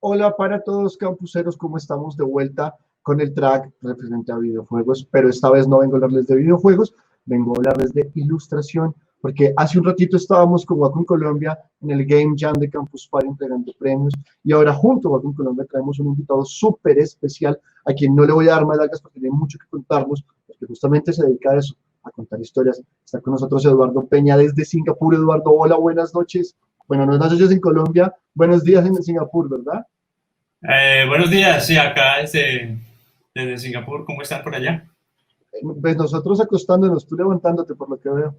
Hola para todos campuseros, ¿cómo estamos de vuelta con el track referente a videojuegos? Pero esta vez no vengo a hablarles de videojuegos, vengo a hablarles de ilustración, porque hace un ratito estábamos con Wacom Colombia en el Game Jam de Campus Party entregando premios, y ahora junto a Wacom Colombia traemos un invitado súper especial a quien no le voy a dar medallas porque tiene mucho que contarnos, porque justamente se dedica a eso, a contar historias. Está con nosotros Eduardo Peña desde Singapur. Eduardo, hola, buenas noches. Bueno, no buenas noches en Colombia, buenos días en Singapur, ¿verdad? Buenos días, sí, acá desde Singapur, ¿cómo están por allá? Pues nosotros acostándonos, tú levantándote por lo que veo.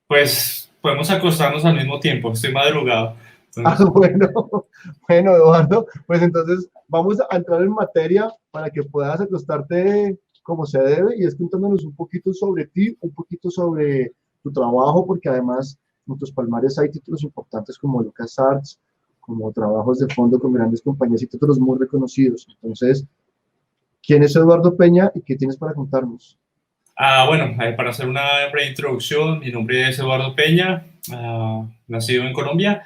Pues podemos acostarnos al mismo tiempo, estoy madrugado. Ah, Entonces, bueno, bueno, Eduardo, pues entonces vamos a entrar en materia para que puedas acostarte como se debe y es contándonos un poquito sobre ti, un poquito sobre tu trabajo, porque además en tus palmares hay títulos importantes como LucasArts, como trabajos de fondo con grandes compañías y títulos muy reconocidos. Entonces, ¿quién es Eduardo Peña y qué tienes para contarnos? bueno, para hacer una breve introducción, mi nombre es Eduardo Peña, nacido en Colombia,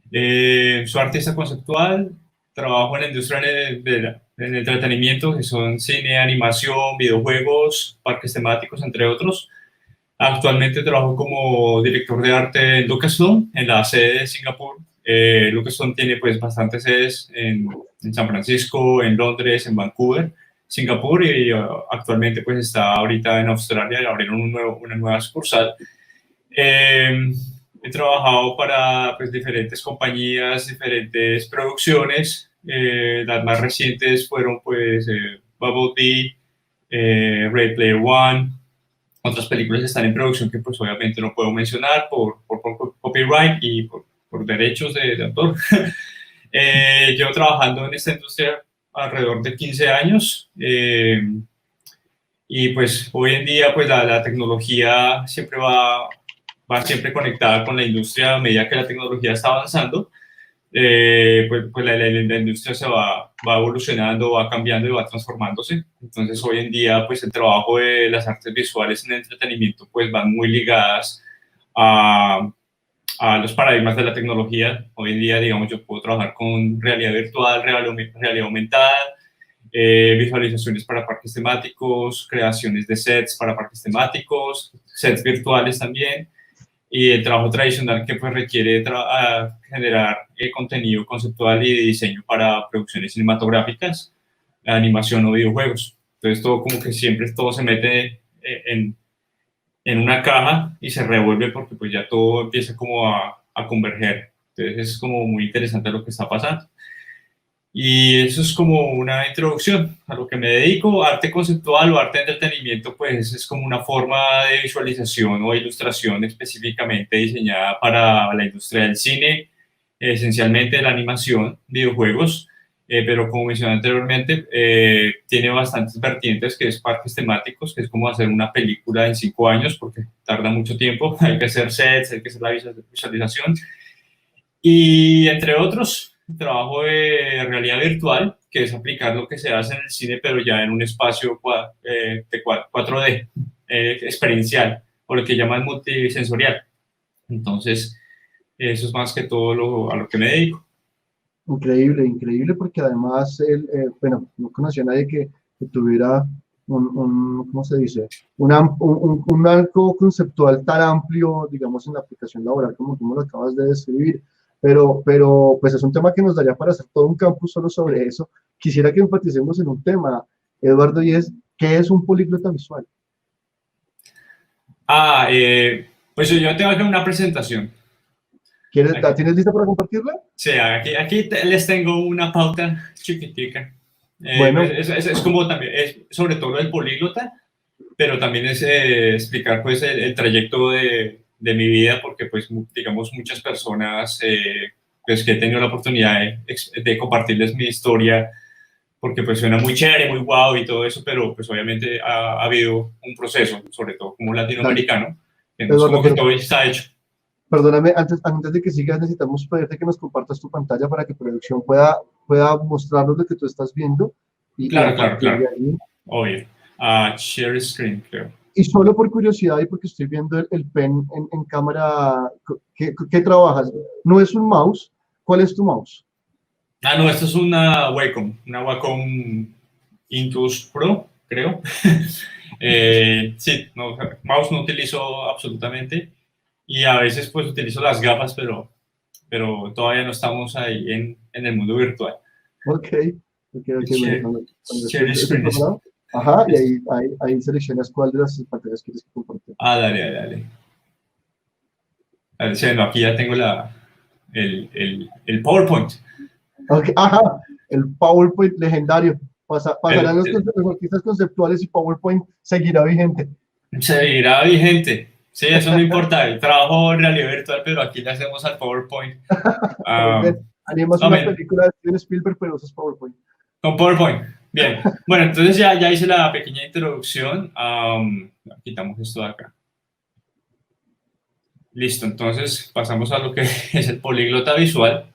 soy artista conceptual, trabajo en la industria del entretenimiento, que son cine, animación, videojuegos, parques temáticos, entre otros. Actualmente trabajo como director de arte en Lucasfilm, en la sede de Singapur. Lucasfilm tiene pues bastantes sedes en San Francisco, en Londres, en Vancouver, Singapur y actualmente pues está ahorita en Australia y abrieron una nueva sucursal. Eh, He trabajado para pues, diferentes compañías, diferentes producciones. Las más recientes fueron pues Bumblebee, Ready Player One. Otras películas están en producción que pues obviamente no puedo mencionar por copyright y por derechos de autor. Llevo trabajando en esta industria alrededor de 15 años y pues hoy en día pues la tecnología siempre va siempre conectada con la industria a medida que la tecnología está avanzando. Pues la industria va evolucionando, va cambiando y va transformándose. Entonces, hoy en día, pues el trabajo de las artes visuales en el entretenimiento, pues van muy ligadas a, a los paradigmas de la tecnología. Hoy en día, digamos, yo puedo trabajar con realidad virtual, realidad aumentada, visualizaciones para parques temáticos, creaciones de sets para parques temáticos, sets virtuales también y el trabajo tradicional que pues requiere generar contenido conceptual y de diseño para producciones cinematográficas, animación o videojuegos. Entonces todo como que siempre todo se mete en una caja y se revuelve porque pues ya todo empieza como a converger. Entonces es como muy interesante lo que está pasando. Y eso es como una introducción a lo que me dedico. Arte conceptual o arte de entretenimiento, pues es como una forma de visualización o ilustración específicamente diseñada para la industria del cine, esencialmente la animación, videojuegos, pero como mencioné anteriormente, tiene bastantes vertientes que es parques temáticos, que es como hacer una película en 5 años, porque tarda mucho tiempo, hay que hacer sets, hay que hacer la visualización, y entre otros, trabajo de realidad virtual, que es aplicar lo que se hace en el cine, pero ya en un espacio de 4D, experiencial, o lo que llaman multisensorial. Entonces, eso es más que todo a lo que me dedico. Increíble, increíble, porque además él, bueno, no conocía a nadie que tuviera ¿cómo se dice? Un arco conceptual tan amplio, digamos, en la aplicación laboral como tú me lo acabas de describir. Pero, pues es un tema que nos daría para hacer todo un campus solo sobre eso. Quisiera que enfaticemos en un tema, Eduardo, y es, ¿qué es un políglota visual? Ah, pues yo tengo aquí una presentación. ¿La Aquí, tienes lista para compartirla? sí, aquí les tengo una pauta chiquitica. Pues Bueno, es como también, es sobre todo el políglota, pero también es explicar pues el trayecto de mi vida, porque pues digamos muchas personas pues que he tenido la oportunidad de compartirles mi historia, porque pues suena muy chévere, muy guau y todo eso, pero pues obviamente ha habido un proceso, sobre todo como dale, latinoamericano, que no es Eduardo, como que pero todo está hecho. perdóname, antes de que sigas, necesitamos pedirte que nos compartas tu pantalla para que producción pueda mostrarnos lo que tú estás viendo y a Claro, claro, partir claro, de ahí. obvio. Share screen, creo. Y solo por curiosidad y porque estoy viendo el pen en cámara, ¿qué trabajas? No es un mouse. ¿Cuál es tu mouse? Ah, no, esto es una Wacom Intuos Pro, creo. Sí, no, mouse no utilizo absolutamente y a veces pues utilizo las gafas, pero todavía no estamos ahí en el mundo virtual. Ok, ok, bueno, Share, cuando share estés screen. preparado. Ajá, y Listo. ahí seleccionas cuál de las pantallas quieres que compartir. Ah, dale, dale, dale. A ver, sí, no, aquí ya tengo el PowerPoint. Ok, ajá, el PowerPoint legendario. Pasarán El, los artistas conceptuales y PowerPoint seguirá vigente. Seguirá vigente. Sí, eso no importa. El trabajo en realidad virtual, pero aquí le hacemos al PowerPoint. Muy Ah, bien. Animas una amén. película de Steven Spielberg, pero usas PowerPoint. Con PowerPoint. Bien. Bueno, entonces ya hice la pequeña introducción. Quitamos esto de acá. Listo, entonces pasamos a lo que es el políglota visual.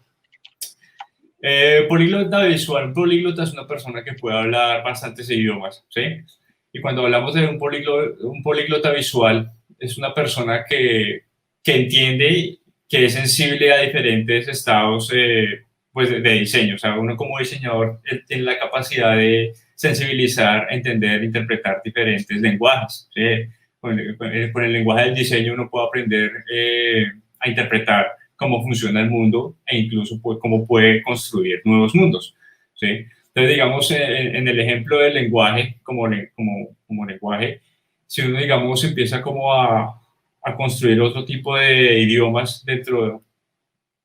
Políglota visual, un políglota es una persona que puede hablar bastantes idiomas, ¿sí? Y cuando hablamos de un políglota visual, es una persona que entiende, que es sensible a diferentes estados pues de diseño. O sea, uno como diseñador tiene la capacidad de sensibilizar, entender, interpretar diferentes lenguajes, ¿sí? Con el lenguaje del diseño uno puede aprender a interpretar cómo funciona el mundo e incluso cómo puede construir nuevos mundos, ¿sí? Entonces, digamos, en el ejemplo del lenguaje como lenguaje, si uno, digamos, empieza como a construir otro tipo de idiomas dentro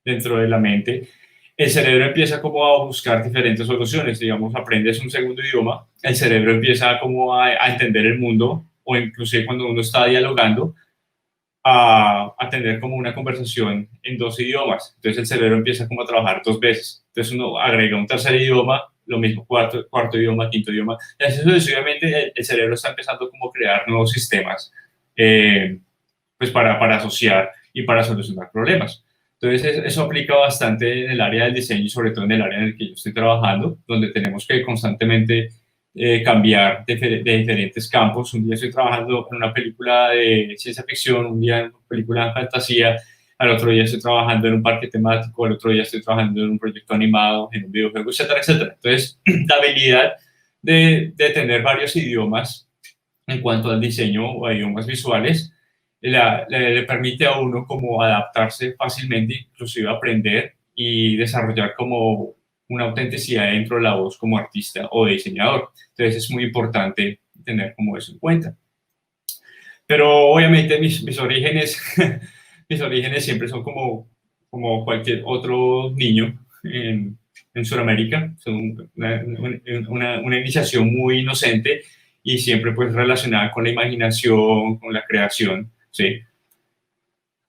de la mente, el cerebro empieza como a buscar diferentes soluciones, digamos, aprendes un segundo idioma, el cerebro empieza como a entender el mundo, o inclusive cuando uno está dialogando, a tener como una conversación en dos idiomas. Entonces el cerebro empieza como a trabajar dos veces. Entonces uno agrega un tercer idioma, lo mismo, cuarto idioma, quinto idioma. Y así sucesivamente el cerebro está empezando como a crear nuevos sistemas pues para asociar y para solucionar problemas. Entonces eso aplica bastante en el área del diseño y sobre todo en el área en el que yo estoy trabajando, donde tenemos que constantemente cambiar de diferentes campos. Un día estoy trabajando en una película de ciencia ficción, un día en una película de fantasía, al otro día estoy trabajando en un parque temático, al otro día estoy trabajando en un proyecto animado, en un videojuego, etcétera, etcétera. Entonces, la habilidad de tener varios idiomas en cuanto al diseño o a idiomas visuales le permite a uno como adaptarse fácilmente, inclusive aprender y desarrollar como una autenticidad dentro de la voz como artista o diseñador. Entonces es muy importante tener como eso en cuenta. Pero obviamente mis orígenes, mis orígenes siempre son como cualquier otro niño en Sudamérica. Son una iniciación muy inocente y siempre pues relacionada con la imaginación, con la creación, ¿sí?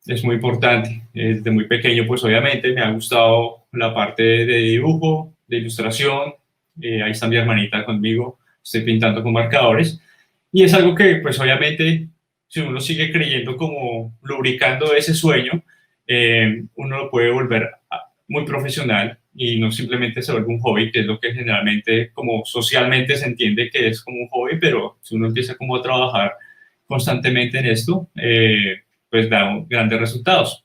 Es muy importante. Desde muy pequeño, pues obviamente me ha gustado la parte de dibujo, de ilustración. Ahí está mi hermanita conmigo. Estoy pintando con marcadores. Y es algo que, pues obviamente, si uno sigue creyendo como lubricando ese sueño, uno lo puede volver muy profesional y no simplemente se vuelve un hobby, que es lo que generalmente como socialmente se entiende que es como un hobby, pero si uno empieza como a trabajar constantemente en esto, pues da grandes resultados.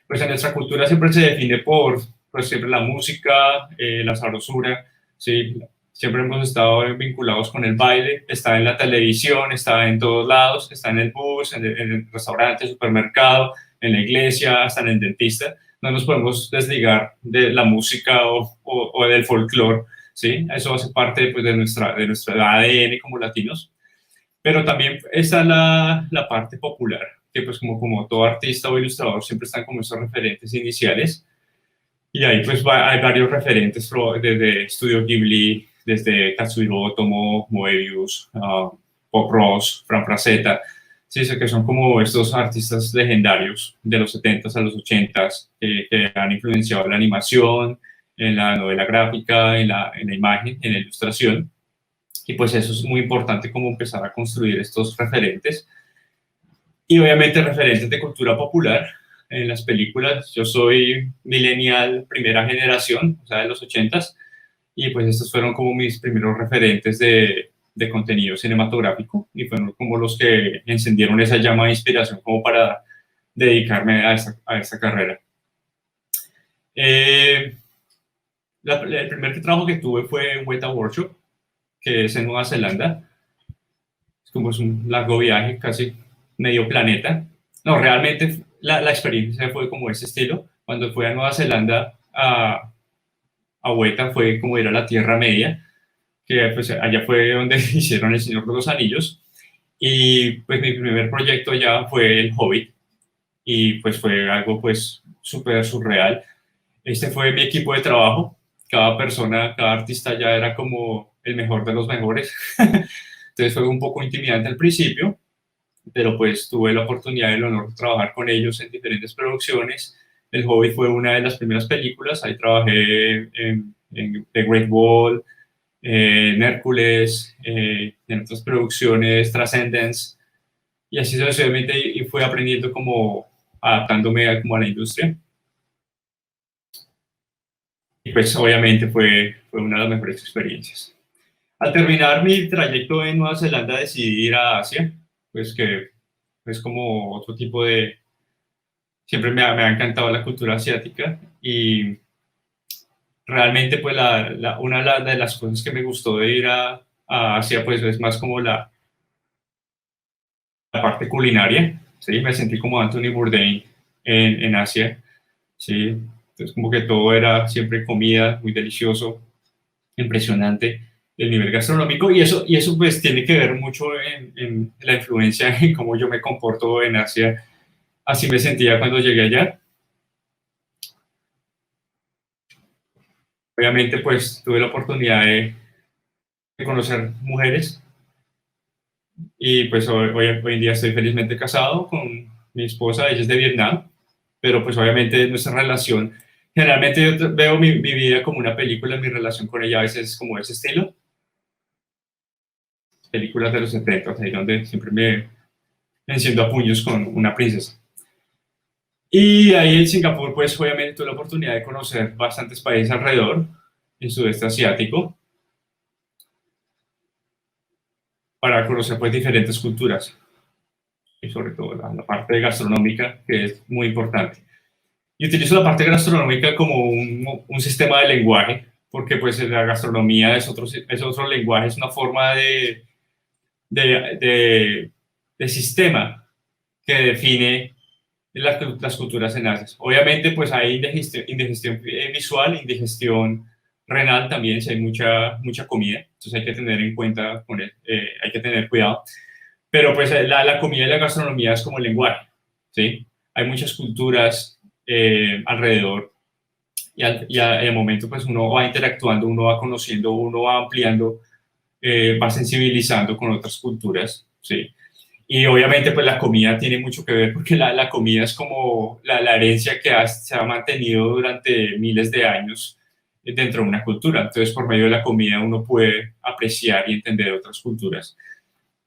Pues en nuestra cultura siempre se define por pues siempre la música, la sabrosura, ¿sí? Siempre hemos estado vinculados con el baile, está en la televisión, está en todos lados, está en el bus, en el restaurante, supermercado, en la iglesia, hasta en el dentista. No nos podemos desligar de la música o del folclore, ¿sí? Eso hace parte pues, de nuestra ADN como latinos. Pero también está la parte popular, que pues como todo artista o ilustrador siempre están como esos referentes iniciales. Y ahí pues hay varios referentes desde Studio Ghibli, desde Katsuhiro Otomo, Moebius, Bob Ross, Fran Frazetta, sí, sé que son como estos artistas legendarios de los 70s a los 80s que han influenciado la animación, en la novela gráfica, en la imagen, en la ilustración. Y pues eso es muy importante como empezar a construir estos referentes. Y obviamente referentes de cultura popular en las películas. Yo soy millennial primera generación, o sea, de los 80s, y pues estos fueron como mis primeros referentes de contenido cinematográfico y fueron como los que encendieron esa llama de inspiración como para dedicarme a esta carrera. Eh, el primer trabajo que tuve fue en Weta Workshop, que es en Nueva Zelanda. Es como es un largo viaje, casi medio planeta. No, realmente la experiencia fue como ese estilo. Cuando fui a Nueva Zelanda a Weta fue como ir a la Tierra Media, que pues allá fue donde hicieron El Señor de los Anillos. Y pues mi primer proyecto allá fue El Hobbit, y pues fue algo pues súper surreal. Este fue mi equipo de trabajo. Cada persona, cada artista ya era como el mejor de los mejores. Entonces fue un poco intimidante al principio, pero pues tuve la oportunidad y el honor de trabajar con ellos en diferentes producciones. El Hobbit fue una de las primeras películas, ahí trabajé en The Great Wall, en Hércules, en otras producciones, Transcendence, y así sucesivamente, y fui aprendiendo como adaptándome como a la industria. Y pues obviamente fue una de las mejores experiencias. Al terminar mi trayecto en Nueva Zelanda decidí ir a Asia, pues que es como otro tipo de... Siempre me ha encantado la cultura asiática, y realmente pues una de las cosas que me gustó de ir a Asia pues es más como la parte culinaria, ¿sí? Me sentí como Anthony Bourdain en Asia, ¿sí? Entonces como que todo era siempre comida, muy delicioso, impresionante el nivel gastronómico, y eso pues tiene que ver mucho en la influencia en cómo yo me comporto en Asia. Así me sentía cuando llegué allá. Obviamente pues tuve la oportunidad de conocer mujeres, y pues hoy en día estoy felizmente casado con mi esposa, ella es de Vietnam, pero pues obviamente nuestra relación, generalmente yo veo mi vida como una película, mi relación con ella a veces es como ese estilo, películas de los 70, ahí donde siempre me enciendo a puños con una princesa. Y ahí en Singapur, pues obviamente tuve la oportunidad de conocer bastantes países alrededor, en sudeste asiático, para conocer pues diferentes culturas, y sobre todo la parte gastronómica, que es muy importante. Y utilizo la parte gastronómica como un sistema de lenguaje, porque pues la gastronomía es otro lenguaje, es una forma de, de, de sistema que define las culturas en Asia. Obviamente, pues hay indigestión visual, indigestión renal también, si hay mucha comida, entonces hay que tener en cuenta, hay que tener cuidado. Pero pues la comida y la gastronomía es como el lenguaje, ¿sí? Hay muchas culturas alrededor, y al momento pues uno va interactuando, uno va conociendo, uno va ampliando, va sensibilizando con otras culturas, ¿sí? Y obviamente pues la comida tiene mucho que ver, porque la comida es como la herencia que se ha mantenido durante miles de años dentro de una cultura. Entonces por medio de la comida uno puede apreciar y entender otras culturas.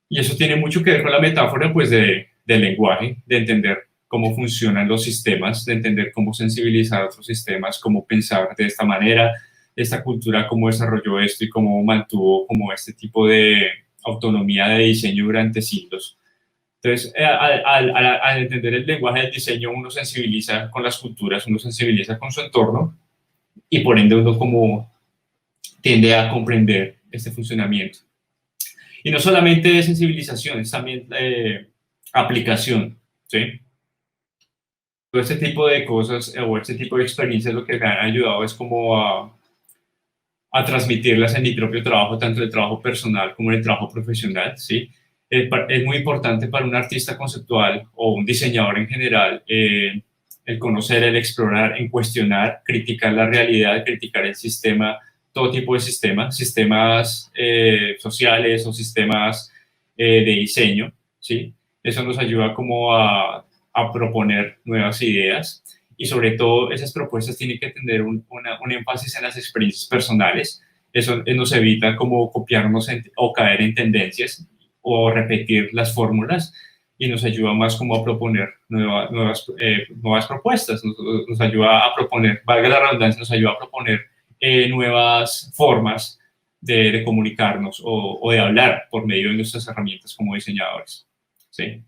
Y eso tiene mucho que ver con la metáfora pues del lenguaje, de entender cómo funcionan los sistemas, de entender cómo sensibilizar a otros sistemas, cómo pensar de esta manera, esta cultura cómo desarrolló esto y cómo mantuvo como este tipo de autonomía de diseño durante siglos. Entonces, al entender el lenguaje del diseño, uno sensibiliza con las culturas, uno sensibiliza con su entorno, y por ende uno como tiende a comprender este funcionamiento. Y no solamente sensibilización, es también aplicación, ¿sí? Todo este tipo de cosas o este tipo de experiencias lo que me han ayudado es como a transmitirlas en mi propio trabajo, tanto en el trabajo personal como en el trabajo profesional, ¿sí? Es muy importante para un artista conceptual o un diseñador en general el conocer, el explorar, en cuestionar, criticar la realidad, criticar el sistema, todo tipo de sistemas sociales o sistemas de diseño, ¿sí? Eso nos ayuda como a proponer nuevas ideas, y sobre todo esas propuestas tienen que tener un énfasis en las experiencias personales. Eso nos evita como copiarnos o caer en tendencias o repetir las fórmulas, y nos ayuda más como a proponer nuevas propuestas, nos ayuda a proponer, valga la redundancia, nos ayuda a proponer nuevas formas de comunicarnos o de hablar por medio de nuestras herramientas como diseñadores, ¿sí?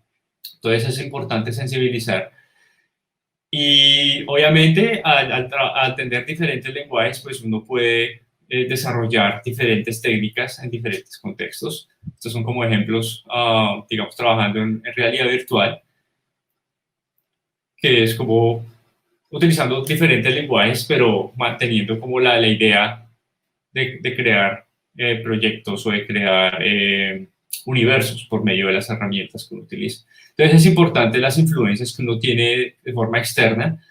Entonces es importante sensibilizar Y obviamente al tener diferentes lenguajes, pues uno puede desarrollar diferentes técnicas en diferentes contextos. Estos son como ejemplos, digamos, trabajando en realidad virtual, que es como utilizando diferentes lenguajes, pero manteniendo como la idea de crear proyectos o de crear universos por medio de las herramientas que uno utiliza. Entonces es importante las influencias que uno tiene de forma externa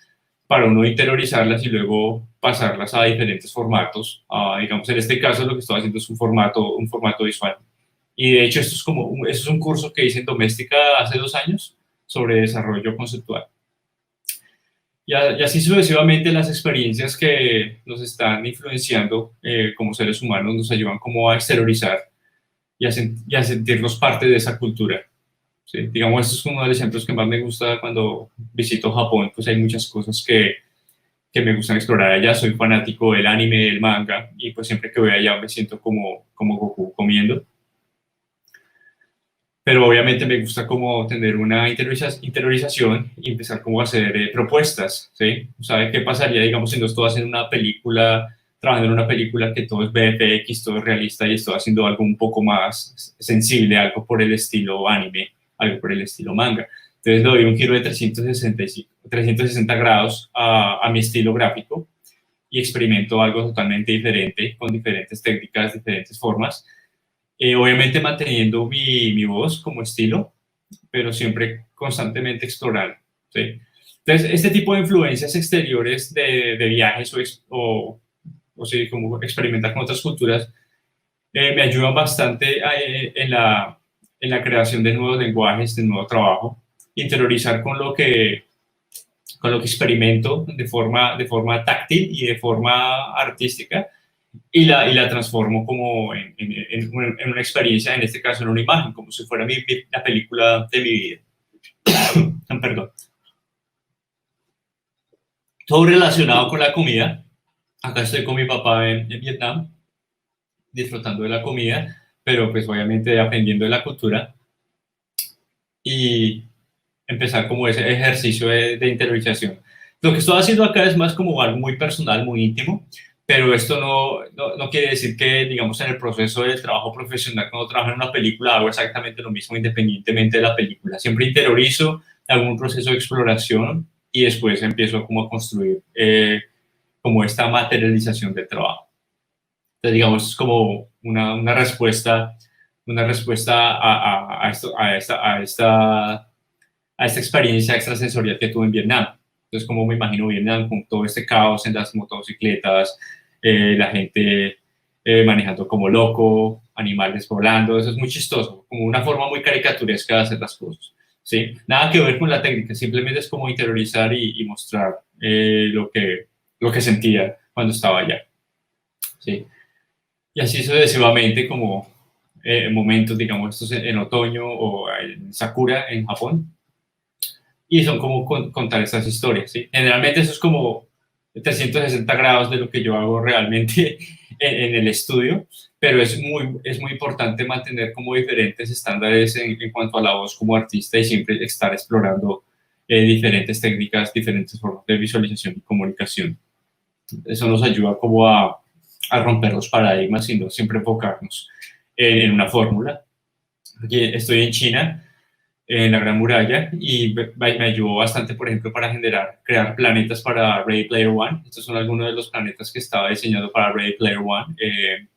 para uno interiorizarlas y luego pasarlas a diferentes formatos. Digamos, en este caso lo que estoy haciendo es un formato visual. Y de hecho esto es como esto es un curso que hice en Doméstica hace 2 años sobre desarrollo conceptual. Y así sucesivamente las experiencias que nos están influenciando como seres humanos nos ayudan como a exteriorizar y a sentirnos parte de esa cultura. ¿Sí? Digamos, esto es uno de los ejemplos que más me gusta cuando visito Japón, pues hay muchas cosas que me gustan explorar allá. Soy fanático del anime, del manga, y pues siempre que voy allá me siento como Goku comiendo. Pero obviamente me gusta como tener una interiorización y empezar como a hacer propuestas, ¿sí? O sea, ¿qué pasaría, digamos, si no estoy haciendo una película, trabajando en una película que todo es VFX, todo es realista y estoy haciendo algo un poco más sensible, algo por el estilo anime, algo por el estilo manga? Entonces le doy un giro de 360 grados a mi estilo gráfico y experimento algo totalmente diferente, con diferentes técnicas, diferentes formas, obviamente manteniendo mi voz como estilo, pero siempre constantemente explorando, ¿sí? Entonces, este tipo de influencias exteriores de viajes o sí, como experimentar con otras culturas, me ayudan bastante en la creación de nuevos lenguajes, de nuevo trabajo, interiorizar con lo que experimento de forma táctil y de forma artística, y la transformo como en una experiencia, en este caso en una imagen, como si fuera la película de mi vida. Perdón. Todo relacionado con la comida. Acá estoy con mi papá en Vietnam, disfrutando de la comida, pero pues obviamente aprendiendo de la cultura y empezar como ese ejercicio de interiorización. Lo que estoy haciendo acá es más como algo muy personal, muy íntimo, pero esto no quiere decir que, digamos, en el proceso del trabajo profesional, cuando trabajo en una película, hago exactamente lo mismo independientemente de la película. Siempre interiorizo, hago un proceso de exploración y después empiezo como a construir como esta materialización del trabajo. Entonces, digamos, es como una respuesta a esta experiencia extrasensorial que tuve en Vietnam. Entonces, como me imagino Vietnam con todo este caos en las motocicletas, la gente manejando como loco, animales volando, eso es muy chistoso, como una forma muy caricaturesca de hacer las cosas. ¿Sí? Nada que ver con la técnica, simplemente es como interiorizar y mostrar lo que sentía cuando estaba allá. ¿Sí? Y así sucesivamente como momentos, digamos, estos en otoño o en Sakura en Japón, y son como contar estas historias, ¿sí? Generalmente eso es como 360 grados de lo que yo hago realmente en el estudio, pero es muy importante mantener como diferentes estándares en cuanto a la voz como artista y siempre estar explorando diferentes técnicas, diferentes formas de visualización y comunicación. Eso nos ayuda como a romper los paradigmas y no siempre enfocarnos en una fórmula. Aquí estoy en China, en la Gran Muralla, y me ayudó bastante, por ejemplo, para crear planetas para Ready Player One. Estos son algunos de los planetas que estaba diseñando para Ready Player One.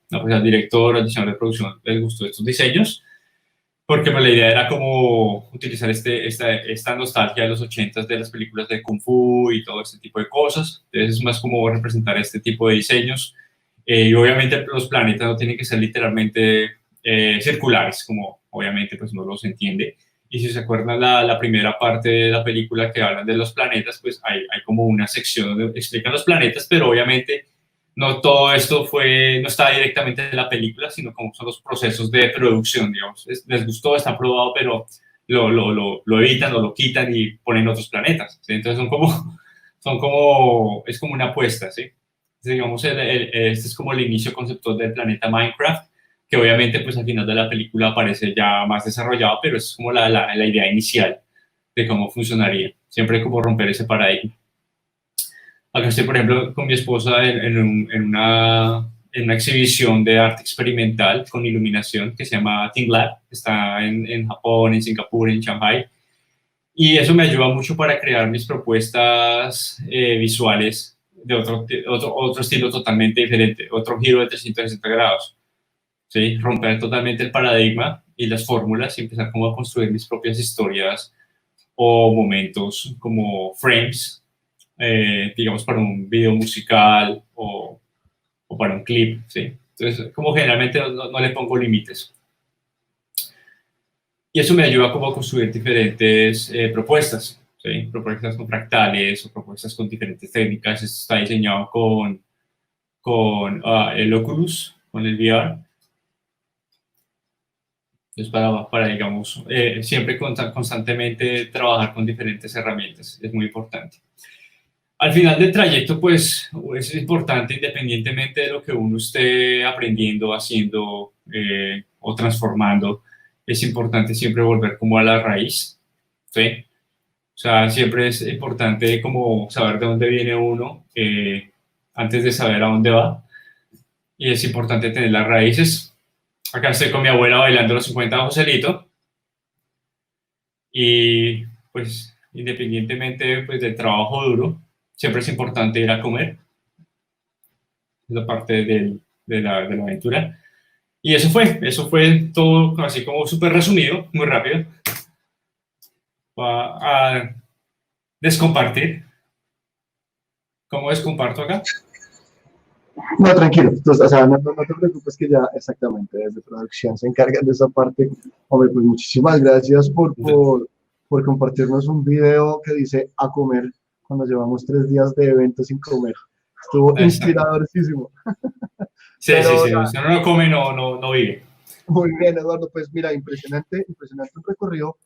No, pues, al director, al diseñador de producción, les gustó estos diseños, porque pues, la idea era como utilizar esta nostalgia de los 80s de las películas de Kung Fu y todo este tipo de cosas. Entonces es más como representar este tipo de diseños. Y obviamente los planetas no tienen que ser literalmente circulares, como obviamente pues no los entiende. Y si se acuerdan la primera parte de la película que hablan de los planetas, pues hay como una sección donde explican los planetas, pero obviamente no todo esto no está directamente en la película, sino como son los procesos de producción, digamos. Les gustó, está aprobado, pero lo evitan o lo quitan y ponen otros planetas, ¿sí? Entonces es como una apuesta, ¿sí? Entonces, digamos, este es como el inicio conceptual del planeta Minecraft, que obviamente pues al final de la película aparece ya más desarrollado, pero es como la idea inicial de cómo funcionaría. siempre como romper ese paradigma. Acá estoy, por ejemplo, con mi esposa en una exhibición de arte experimental con iluminación que se llama TeamLab, está en Japón, en Singapur, en Shanghai, y eso me ayuda mucho para crear mis propuestas visuales de otro estilo totalmente diferente, otro giro de 360 grados, ¿sí? Romper totalmente el paradigma y las fórmulas y empezar como a construir mis propias historias o momentos como frames, digamos, para un video musical o para un clip, ¿sí? Entonces, como generalmente no le pongo límites. Y eso me ayuda como a construir diferentes propuestas, ¿sí? Propuestas con fractales o propuestas con diferentes técnicas. Esto está diseñado con el Oculus, con el VR. Entonces, digamos, siempre constantemente trabajar con diferentes herramientas es muy importante. Al final del trayecto, pues, es importante, independientemente de lo que uno esté aprendiendo, haciendo o transformando, es importante siempre volver como a la raíz, ¿sí? O sea, siempre es importante como saber de dónde viene uno antes de saber a dónde va. Y es importante tener las raíces. Acá estoy con mi abuela bailando los 50 de Joselito. Y pues, independientemente pues, del trabajo duro, siempre es importante ir a comer. Es la parte de la aventura. Y eso fue todo así como súper resumido, muy rápido. A descompartir. ¿Cómo descomparto acá? No, tranquilo, entonces, o sea, no te preocupes que ya exactamente desde producción se encargan de esa parte. Hombre, pues muchísimas gracias por compartirnos un video que dice a comer cuando llevamos 3 días de evento sin comer. Estuvo Exacto. inspiradorísimo. Sí, sí, Pero sí. Si uno no come, no vive. muy bien, Eduardo, pues mira, impresionante, impresionante un recorrido,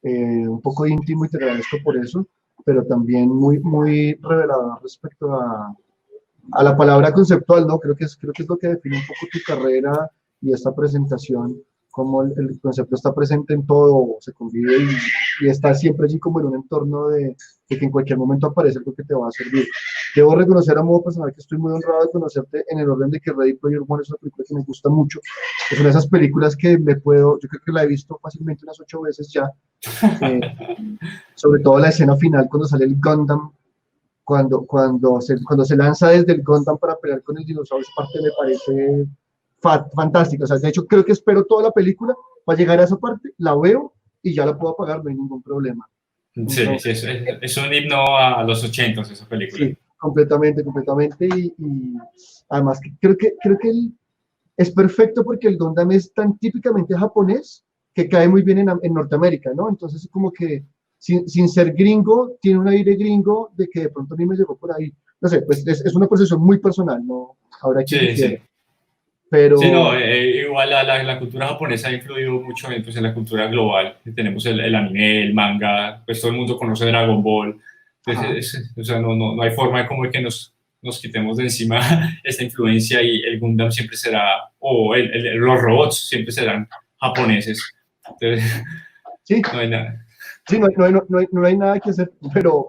un poco íntimo y te agradezco por eso, pero también muy, muy revelador respecto a la palabra conceptual, ¿no? Creo que es lo que define un poco tu carrera y esta presentación, cómo el concepto está presente en todo, se convive y está siempre allí como en un entorno de que en cualquier momento aparece algo que te va a servir. Debo reconocer a modo personal que estoy muy honrado de conocerte en el orden de que Ready Player One es una película que me gusta mucho. Es una de esas películas que yo creo que la he visto fácilmente unas 8 veces ya. Eh, Sobre todo la escena final cuando sale el Gundam cuando se lanza desde el Gundam para pelear con el dinosaurio, esa parte me parece fantástica. O sea, de hecho, creo que espero toda la película para llegar a esa parte, la veo y ya la puedo apagar, no hay ningún problema. Sí, sí, Entonces, es un himno a los 80 esa película. sí, completamente, completamente. Y además, creo que es perfecto porque el Gundam es tan típicamente japonés que cae muy bien en Norteamérica, ¿no? Entonces, como que sin ser gringo, tiene un aire gringo de que de pronto a mí me llegó por ahí. No sé, pues es una percepción muy personal, ¿no? Habrá quien Sí, difiere. sí. Sí, no, Pero, igual la cultura japonesa ha influido mucho pues, en la cultura global. Tenemos el anime, el manga, pues todo el mundo conoce Dragon Ball. ajá, Entonces, o sea, no hay forma de como de que nos quitemos de encima esta influencia y el Gundam siempre será, o los robots siempre serán japoneses. Entonces, sí, no hay nada. sí, no hay nada que hacer, pero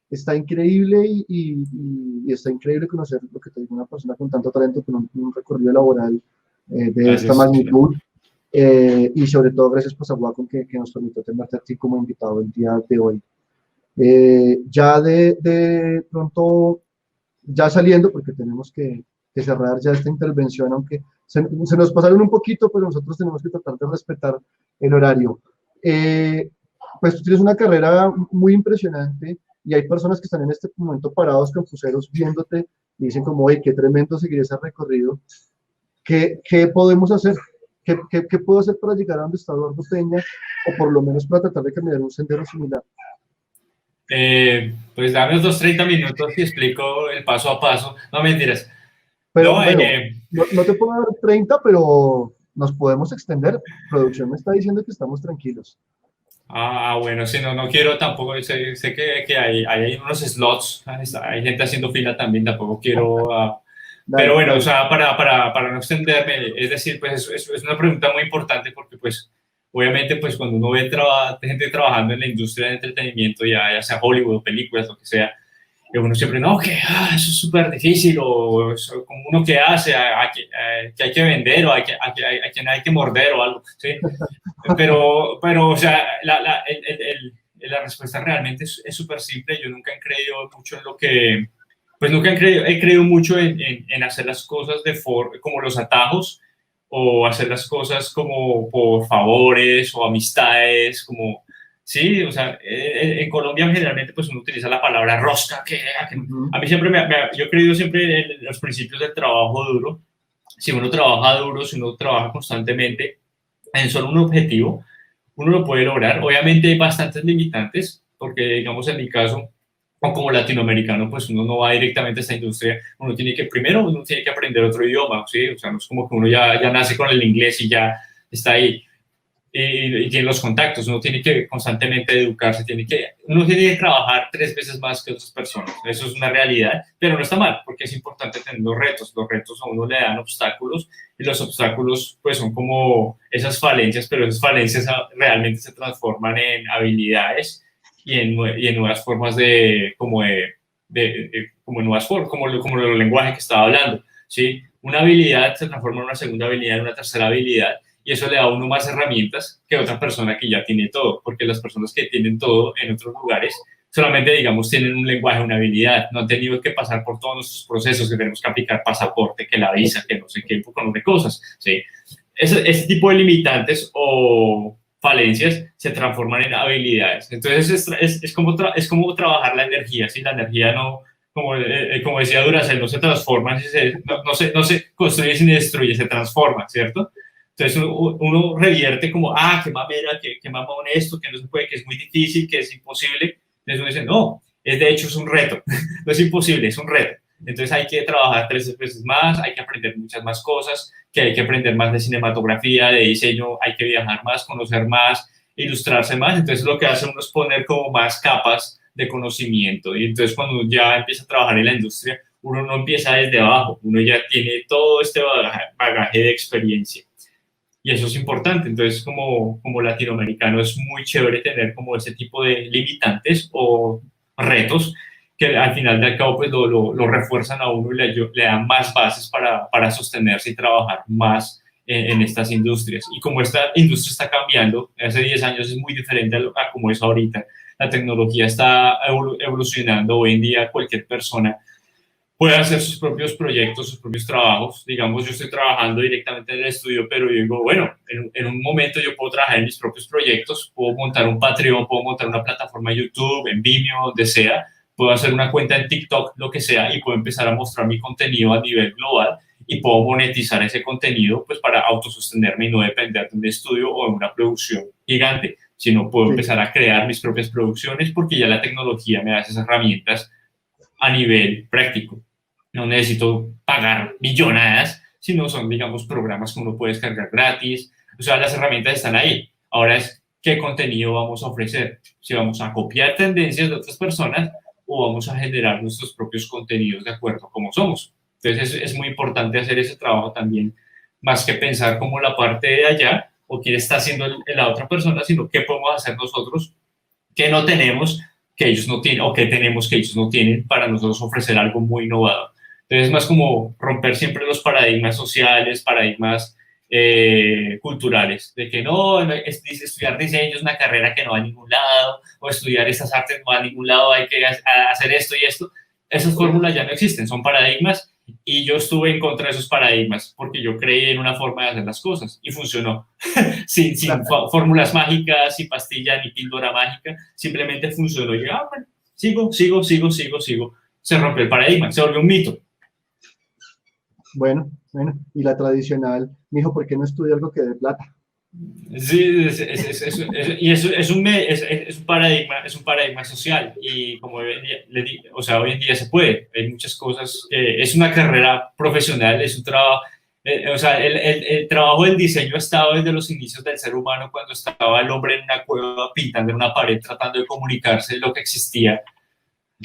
Sí, está increíble y está increíble conocer lo que te digo, una persona con tanto talento, con un recorrido laboral de esta gracias. magnitud. Y sobre todo gracias pues a Wacom que nos permitió tenerte a ti como invitado el día de hoy. Ya de pronto, ya saliendo, porque tenemos que cerrar ya esta intervención, aunque se nos pasaron un poquito, pero nosotros tenemos que tratar de respetar el horario. Eh, pues tú tienes una carrera muy impresionante y hay personas que están en este momento parados, confuseros, viéndote y dicen como, oye, qué tremendo seguir ese recorrido. ¿Qué podemos hacer? ¿Qué puedo hacer para llegar a donde está Eduardo Peña? O por lo menos para tratar de caminar un sendero similar. Pues dame unos 30 minutos y explico el paso a paso. No mentiras. Pero No, bueno, no te puedo dar 30, pero nos podemos extender. Producción me está diciendo que estamos tranquilos. bueno, si no quiero tampoco, sé que hay unos slots, hay gente haciendo fila también, tampoco quiero, pero Dale, bueno, o dale. sea, para no extenderme, es decir, pues es una pregunta muy importante porque pues Obviamente, pues cuando uno ve gente trabajando en la industria del entretenimiento, ya sea Hollywood o películas, lo que sea, y uno siempre, no, que eso es súper difícil, o eso, como uno que hace, que hay que vender, o a quien hay que morder o algo, ¿sí? Pero o sea, la respuesta realmente es súper simple. Yo nunca he creído mucho en lo que, pues nunca he creído mucho en hacer las cosas como los atajos, o hacer las cosas como por favores o amistades, como, sí, o sea, en Colombia generalmente pues uno utiliza la palabra rosca, que a mí siempre yo he creído siempre en los principios del trabajo duro. Si uno trabaja duro, si uno trabaja constantemente en solo un objetivo, uno lo puede lograr. Obviamente hay bastantes limitantes, porque digamos en mi caso, o como latinoamericano, pues uno no va directamente a esta industria, uno tiene que aprender otro idioma, ¿sí? O sea, no es como que uno ya nace con el inglés y ya está ahí y tiene los contactos, uno tiene que constantemente educarse, uno tiene que trabajar 3 veces más que otras personas, eso es una realidad, pero no está mal, porque es importante tener los retos a uno le dan obstáculos, y los obstáculos pues son como esas falencias, pero esas falencias realmente se transforman en habilidades y en nuevas formas como nuevas formas, como el lenguaje que estaba hablando, ¿sí? Una habilidad se transforma en una segunda habilidad, en una tercera habilidad, y eso le da a uno más herramientas que otra persona que ya tiene todo, porque las personas que tienen todo en otros lugares solamente, digamos, tienen un lenguaje, una habilidad, no han tenido que pasar por todos nuestros procesos, que tenemos que aplicar pasaporte, que la visa, que no sé qué, con de cosas, ¿sí? Ese tipo de limitantes o falencias se transforman en habilidades. Entonces es como trabajar la energía, ¿sí? La energía no, como decía Duracell, no se transforma, no se construye ni destruye, se transforma, ¿cierto? Entonces uno revierte como, qué mamera, qué mamón esto, que no se puede, que es muy difícil, que es imposible. Entonces uno dice, no, de hecho es un reto, no es imposible, es un reto. Entonces hay que trabajar 3 veces más, hay que aprender muchas más cosas, que hay que aprender más de cinematografía, de diseño, hay que viajar más, conocer más, ilustrarse más. Entonces lo que hace uno es poner como más capas de conocimiento. Y entonces cuando uno ya empieza a trabajar en la industria, uno no empieza desde abajo, uno ya tiene todo este bagaje de experiencia. Y eso es importante. Entonces, como latinoamericano, es muy chévere tener como ese tipo de limitantes o retos que al final del cabo pues lo refuerzan a uno y le dan más bases para sostenerse y trabajar más en estas industrias. Y como esta industria está cambiando, hace 10 años es muy diferente a como es ahorita. La tecnología está evolucionando. Hoy en día cualquier persona puede hacer sus propios proyectos, sus propios trabajos. Digamos, yo estoy trabajando directamente en el estudio, pero yo digo, bueno, en un momento yo puedo trabajar en mis propios proyectos, puedo montar un Patreon, puedo montar una plataforma en YouTube, en Vimeo, donde sea, puedo hacer una cuenta en TikTok, lo que sea, y puedo empezar a mostrar mi contenido a nivel global y puedo monetizar ese contenido pues para autosostenerme y no depender de un estudio o de una producción gigante, sino puedo empezar a crear mis propias producciones porque ya la tecnología me da esas herramientas a nivel práctico. No necesito pagar millonadas, sino son, digamos, programas que uno puede descargar gratis. O sea, las herramientas están ahí. Ahora es qué contenido vamos a ofrecer. Si vamos a copiar tendencias de otras personas o vamos a generar nuestros propios contenidos de acuerdo a cómo somos. Entonces es muy importante hacer ese trabajo también, más que pensar como la parte de allá o quién está haciendo la otra persona, sino qué podemos hacer nosotros que no tenemos, que ellos no tienen, o que tenemos que ellos no tienen, para nosotros ofrecer algo muy innovador. Entonces es más como romper siempre los paradigmas sociales, paradigmas culturales, de que no, estudiar diseño es una carrera que no va a ningún lado, o estudiar estas artes no va a ningún lado, hay que hacer esto y esto. Esas fórmulas ya no existen, son paradigmas, y yo estuve en contra de esos paradigmas porque yo creí en una forma de hacer las cosas y funcionó. Sin fórmulas mágicas, sin pastilla ni píldora mágica, simplemente funcionó. Y bueno, sigo. Se rompió el paradigma, se volvió un mito. Bueno, y la tradicional, mijo, ¿por qué no estudia algo que dé plata? Sí, y eso es un paradigma social, y como hoy en día, o sea, hoy en día se puede, hay muchas cosas, es una carrera profesional, es un trabajo, o sea, el trabajo del diseño ha estado desde los inicios del ser humano, cuando estaba el hombre en una cueva pintando en una pared, tratando de comunicarse lo que existía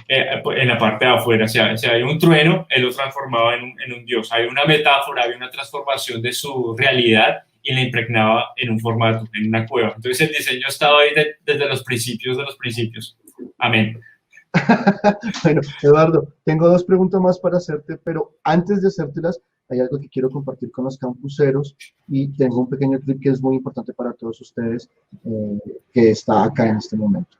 en la parte de afuera. Si hay un trueno, él lo transformaba en un dios. Hay una metáfora, hay una transformación de su realidad y la impregnaba en un formato, en una cueva. Entonces el diseño estaba ahí desde los principios de los principios. Amén. Bueno, Eduardo, tengo dos preguntas más para hacerte, pero antes de hacértelas, hay algo que quiero compartir con los campuseros y tengo un pequeño clip que es muy importante para todos ustedes, que está acá en este momento.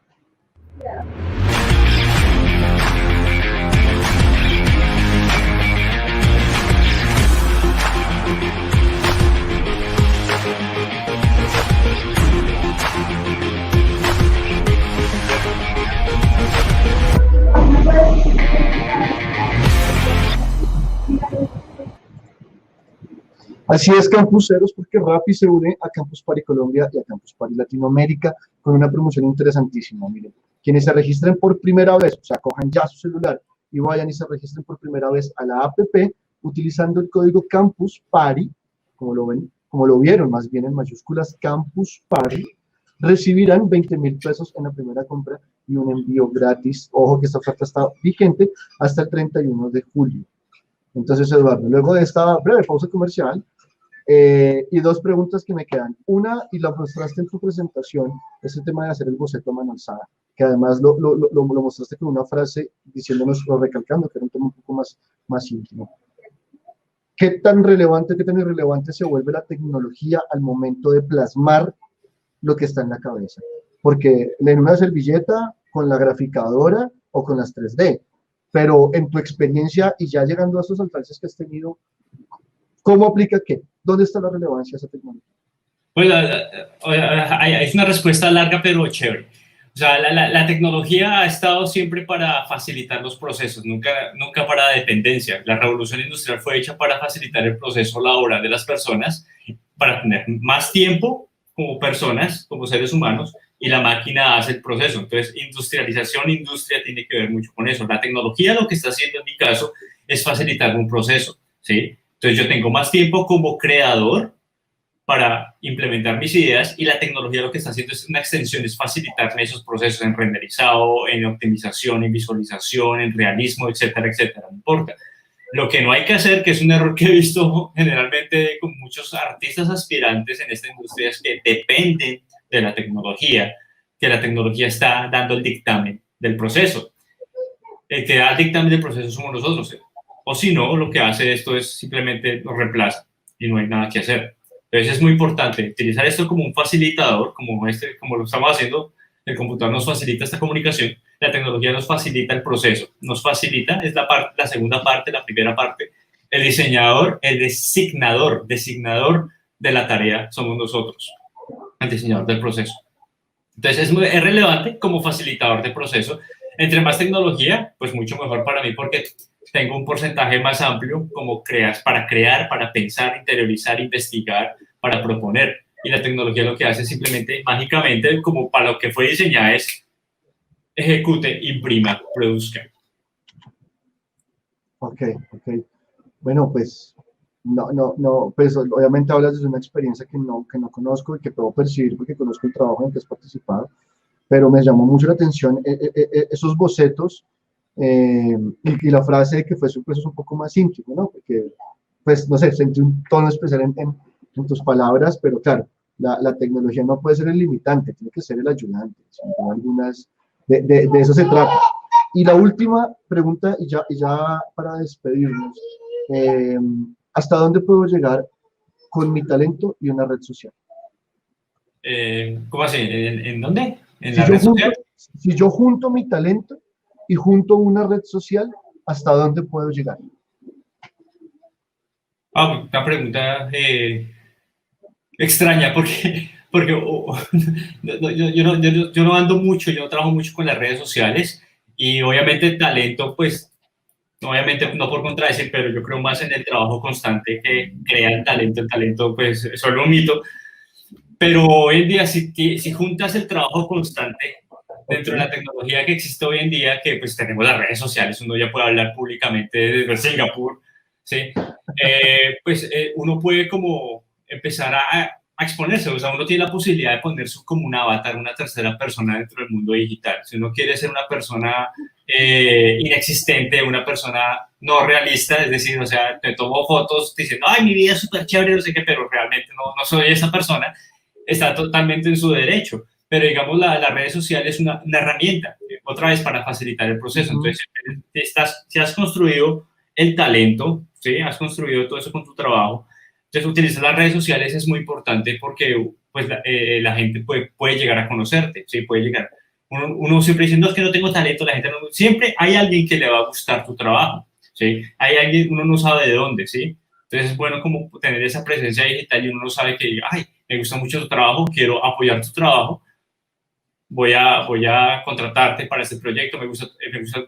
Así es, campuseros, porque Rappi se une a Campus Party Colombia y a Campus Party Latinoamérica con una promoción interesantísima. Miren, quienes se registren por primera vez, o sea, cojan ya su celular y vayan y se registren por primera vez a la APP utilizando el código Campus Party, como lo ven, como lo vieron más bien en mayúsculas, Campus Party, recibirán 20.000 pesos en la primera compra y un envío gratis. Ojo que esta oferta está vigente hasta el 31 de julio. Entonces, Eduardo, luego de esta breve pausa comercial, y dos preguntas que me quedan. Una, y la mostraste en tu presentación, es el tema de hacer el boceto a mano alzada, que además lo mostraste con una frase diciéndonos, o recalcando, que era un tema un poco más íntimo. ¿Qué tan relevante, qué tan irrelevante se vuelve la tecnología al momento de plasmar lo que está en la cabeza? Porque en una servilleta, con la graficadora o con las 3D, pero en tu experiencia y ya llegando a esos alcances que has tenido, ¿cómo aplica qué? ¿Dónde está la relevancia de esa tecnología? Pues es una respuesta larga pero chévere. O sea, la tecnología ha estado siempre para facilitar los procesos, nunca para dependencia. La revolución industrial fue hecha para facilitar el proceso laboral de las personas, para tener más tiempo como personas, como seres humanos, y la máquina hace el proceso. Entonces, industrialización, industria tiene que ver mucho con eso. La tecnología lo que está haciendo en mi caso es facilitar un proceso, ¿sí? Entonces, yo tengo más tiempo como creador para implementar mis ideas y la tecnología lo que está haciendo es una extensión, es facilitarme esos procesos en renderizado, en optimización, en visualización, en realismo, etcétera, etcétera, no importa. Lo que no hay que hacer, que es un error que he visto generalmente con muchos artistas aspirantes en esta industria, es que dependen de la tecnología, que la tecnología está dando el dictamen del proceso. El que da el dictamen del proceso somos nosotros. O si no, lo que hace esto es simplemente nos reemplaza y no hay nada que hacer. Entonces es muy importante utilizar esto como un facilitador, como lo estamos haciendo. El computador nos facilita esta comunicación, la tecnología nos facilita el proceso, nos facilita, es la segunda parte, la primera parte, el diseñador, el designador de la tarea somos nosotros, el diseñador del proceso. Entonces es relevante como facilitador de proceso. Entre más tecnología, pues mucho mejor para mí porque tengo un porcentaje más amplio como para crear, para pensar, interiorizar, investigar, para proponer. Y la tecnología lo que hace es simplemente, mágicamente, como para lo que fue diseñada, es ejecute, imprima, produzca. Ok. Bueno, pues, pues obviamente hablas de una experiencia que no conozco y que puedo percibir porque conozco el trabajo en el que has participado, pero me llamó mucho la atención esos bocetos y la frase de que fue un proceso un poco más íntimo, ¿no? Porque, pues, no sé, sentí un tono especial en tus palabras, pero claro, la tecnología no puede ser el limitante, tiene que ser el ayudante. De eso se trata. Y la última pregunta, y ya para despedirnos, ¿hasta dónde puedo llegar con mi talento y una red social? ¿Cómo así? ¿En dónde? ¿En la red social? Si yo junto mi talento y junto una red social, ¿hasta dónde puedo llegar? Una pregunta extraña, porque yo no ando mucho, yo trabajo mucho con las redes sociales y obviamente el talento, pues, obviamente no por contradecir, pero yo creo más en el trabajo constante que crea el talento pues es solo un mito, pero hoy en día si juntas el trabajo constante dentro de la tecnología que existe hoy en día, que pues tenemos las redes sociales, uno ya puede hablar públicamente desde Singapur, ¿sí? Uno puede como empezar a a exponerse, o sea, uno tiene la posibilidad de ponerse como un avatar, una tercera persona dentro del mundo digital. Si uno quiere ser una persona inexistente, una persona no realista, es decir, o sea, te tomo fotos diciendo, ay, mi vida es súper chévere, no sé qué, pero realmente no soy esa persona, está totalmente en su derecho. Pero digamos, las redes sociales es una herramienta, otra vez para facilitar el proceso. Entonces, si has construido el talento, ¿sí? Has construido todo eso con tu trabajo, entonces utilizar las redes sociales es muy importante porque pues, la gente puede llegar a conocerte, ¿sí? Puede llegar. Uno siempre dice, no, es que no tengo talento, la gente no, siempre hay alguien que le va a gustar tu trabajo, ¿sí? Hay alguien, uno no sabe de dónde, ¿sí? Entonces es bueno como tener esa presencia digital y uno no sabe que diga, ay, me gusta mucho tu trabajo, quiero apoyar tu trabajo, voy a contratarte para este proyecto, me gusta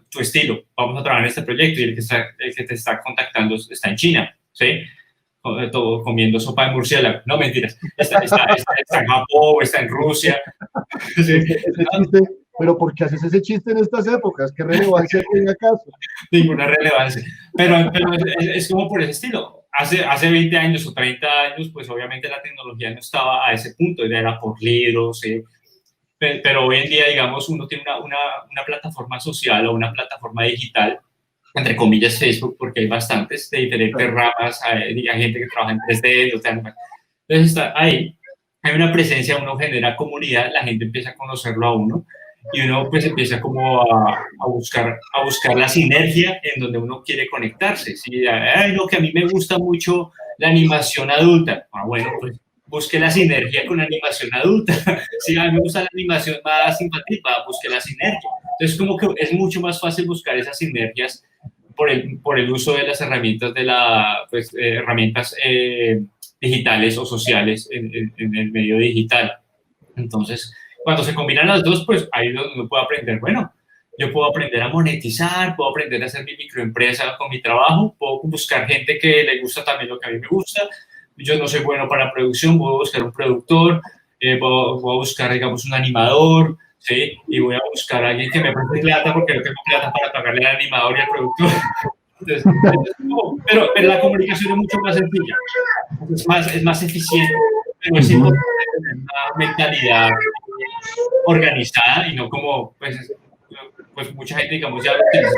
tu estilo, vamos a trabajar en este proyecto y el que te está contactando está en China, ¿sí? Todo comiendo sopa de murciélago. No, mentiras. Está en Japón, está en Rusia. Sí. Ese chiste, pero ¿por qué haces ese chiste en estas épocas? ¿Qué relevancia tiene acaso? Ninguna relevancia. Pero es como por ese estilo. Hace 20 años o 30 años, pues obviamente la tecnología no estaba a ese punto, era por libros, pero hoy en día, digamos, uno tiene una plataforma social o una plataforma digital, entre comillas Facebook, porque hay bastantes de diferentes ramas, hay gente que trabaja en 3D, entonces está ahí, hay una presencia, uno genera comunidad, la gente empieza a conocerlo a uno y uno pues empieza como a buscar la sinergia en donde uno quiere conectarse. ¿Sí? Ay, no, que a mí me gusta mucho la animación adulta. Bueno, pues busque la sinergia con la animación adulta. Si a mí me gusta la animación más infantil, busque la sinergia. Entonces, como que es mucho más fácil buscar esas sinergias por el uso de las herramientas herramientas digitales o sociales en el medio digital. Entonces, cuando se combinan las dos, pues ahí es donde uno puede aprender, bueno, yo puedo aprender a monetizar, puedo aprender a hacer mi microempresa con mi trabajo, puedo buscar gente que le gusta también lo que a mí me gusta, yo no soy bueno para producción, puedo buscar un productor, voy a buscar, digamos, un animador, ¿sí? Y voy a buscar a alguien que me preste plata porque no tengo plata para pagarle al animador y al productor. Entonces, pero la comunicación es mucho más sencilla, es más eficiente, pero es importante tener una mentalidad organizada y no como, pues mucha gente, digamos, ya lo utiliza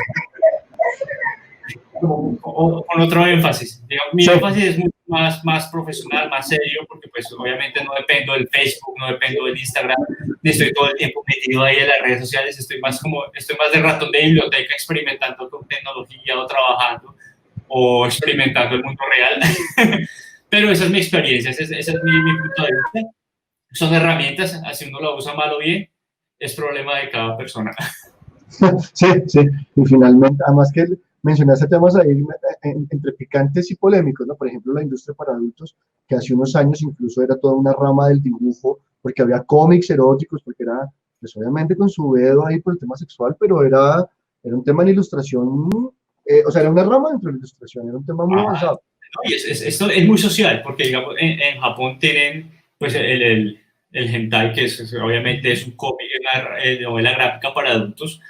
con otro énfasis. Digamos, mi énfasis es mucho más profesional, más serio, porque pues obviamente no dependo del Facebook, no dependo del Instagram, ni estoy todo el tiempo metido ahí en las redes sociales, estoy más de ratón de biblioteca experimentando con tecnología o trabajando o experimentando el mundo real. Pero esa es mi experiencia, ese es mi punto de vista. Son herramientas, así uno lo usa mal o bien, es problema de cada persona. Sí, sí, y finalmente, además que mencionaste temas ahí entre picantes y polémicos, ¿no? Por ejemplo, la industria para adultos, que hace unos años incluso era toda una rama del dibujo, porque había cómics eróticos, porque era, pues obviamente con su dedo ahí por el tema sexual, pero era un tema en ilustración, o sea, era una rama dentro de la ilustración, era un tema muy avanzado. No, y esto es muy social, porque digamos, en Japón tienen pues el hentai, que obviamente es un cómic, una novela gráfica para adultos,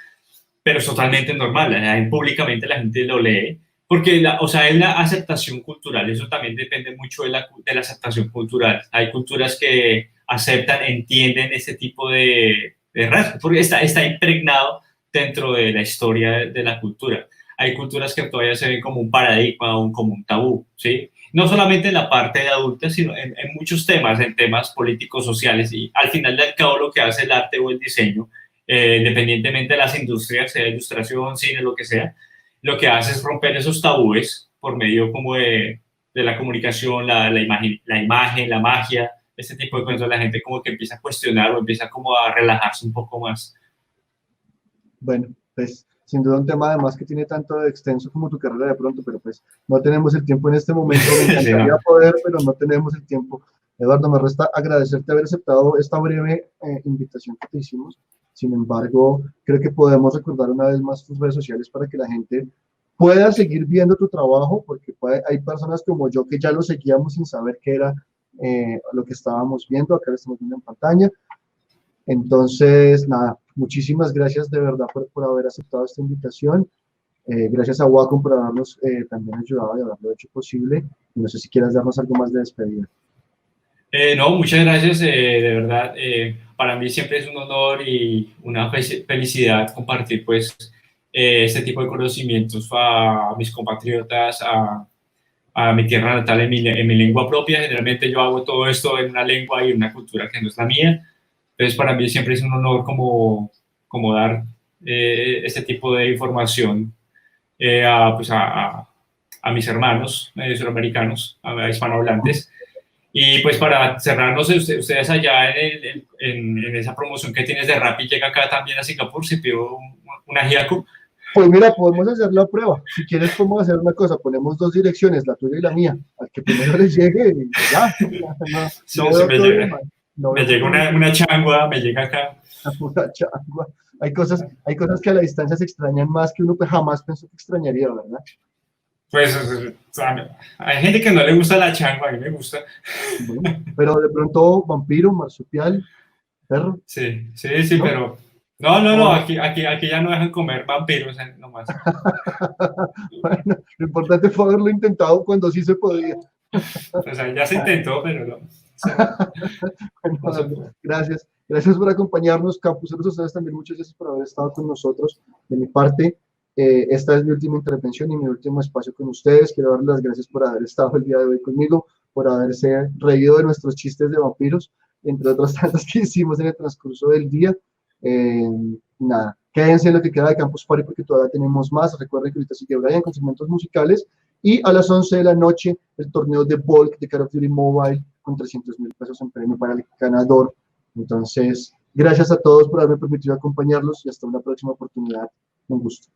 pero es totalmente normal, públicamente la gente lo lee, porque o sea, es la aceptación cultural, eso también depende mucho de la aceptación cultural. Hay culturas que aceptan, entienden este tipo de rasgos, porque está impregnado dentro de la historia de la cultura. Hay culturas que todavía se ven como un paradigma, como un tabú, ¿sí? No solamente en la parte de adulta, sino en muchos temas, en temas políticos, sociales, y al final del cabo lo que hace el arte o el diseño, independientemente de las industrias, sea ilustración, cine, lo que sea, lo que hace es romper esos tabúes por medio como de la comunicación, la imagen, la magia, este tipo de cosas. La gente como que empieza a cuestionar o empieza como a relajarse un poco más. Bueno, pues sin duda un tema además que tiene tanto de extenso como tu carrera de pronto, pero pues no tenemos el tiempo en este momento, me encantaría Sí, poder, pero no tenemos el tiempo. Eduardo, me resta agradecerte haber aceptado esta breve invitación que te hicimos. Sin embargo, creo que podemos recordar una vez más tus redes sociales para que la gente pueda seguir viendo tu trabajo, porque hay personas como yo que ya lo seguíamos sin saber qué era lo que estábamos viendo, acá lo estamos viendo en pantalla. Entonces, nada, muchísimas gracias de verdad por haber aceptado esta invitación. Gracias a Wacom por habernos también ayudado y haberlo hecho posible. Y no sé si quieras darnos algo más de despedida. No, muchas gracias, de verdad. Para mí siempre es un honor y una felicidad compartir pues este tipo de conocimientos a mis compatriotas, a mi tierra natal en mi lengua propia. Generalmente yo hago todo esto en una lengua y en una cultura que no es la mía. Entonces para mí siempre es un honor como dar este tipo de información pues a mis hermanos suramericanos, a hispanohablantes. Y pues para cerrar, no sé, ustedes allá en esa promoción que tienes de Rappi, llega acá también a Singapur, se pidió un ajiaco. Pues mira, podemos hacer la prueba. Si quieres, podemos hacer una cosa. Ponemos dos direcciones, la tuya y la mía. Al que primero les llegue, y ya. No, no Sí, sí, veo problema. No me veo llega problema. una changua, me llega acá. Pura changua. Hay cosas que a la distancia se extrañan más que uno pues, jamás pensó que extrañaría, ¿verdad? Pues hay gente que no le gusta la changua, a mí me gusta. Bueno, pero de pronto, vampiro, marsupial, perro, Sí, sí, sí, ¿no? pero no, no, ¿O no, no? aquí ya no dejan comer vampiros nomás. Bueno, lo importante fue haberlo intentado cuando sí se podía. O sea, ya se intentó, pero no, se, Bueno, no se Aldo, pudo. gracias. Gracias por acompañarnos, campuseros. Ustedes también, muchas gracias por haber estado con nosotros. De mi parte, esta es mi última intervención y mi último espacio con ustedes. Quiero darles las gracias por haber estado el día de hoy conmigo, por haberse reído de nuestros chistes de vampiros, entre otras tantas que hicimos en el transcurso del día. Eh, nada, quédense en lo que queda de Campus Party porque todavía tenemos más. Recuerden que ahorita sigue Brian con segmentos musicales y a las 11 de la noche el torneo de Bulk de Call of Duty Mobile con 300.000 pesos en premio para el ganador. Entonces, gracias a todos por haberme permitido acompañarlos y hasta una próxima oportunidad. Un gusto.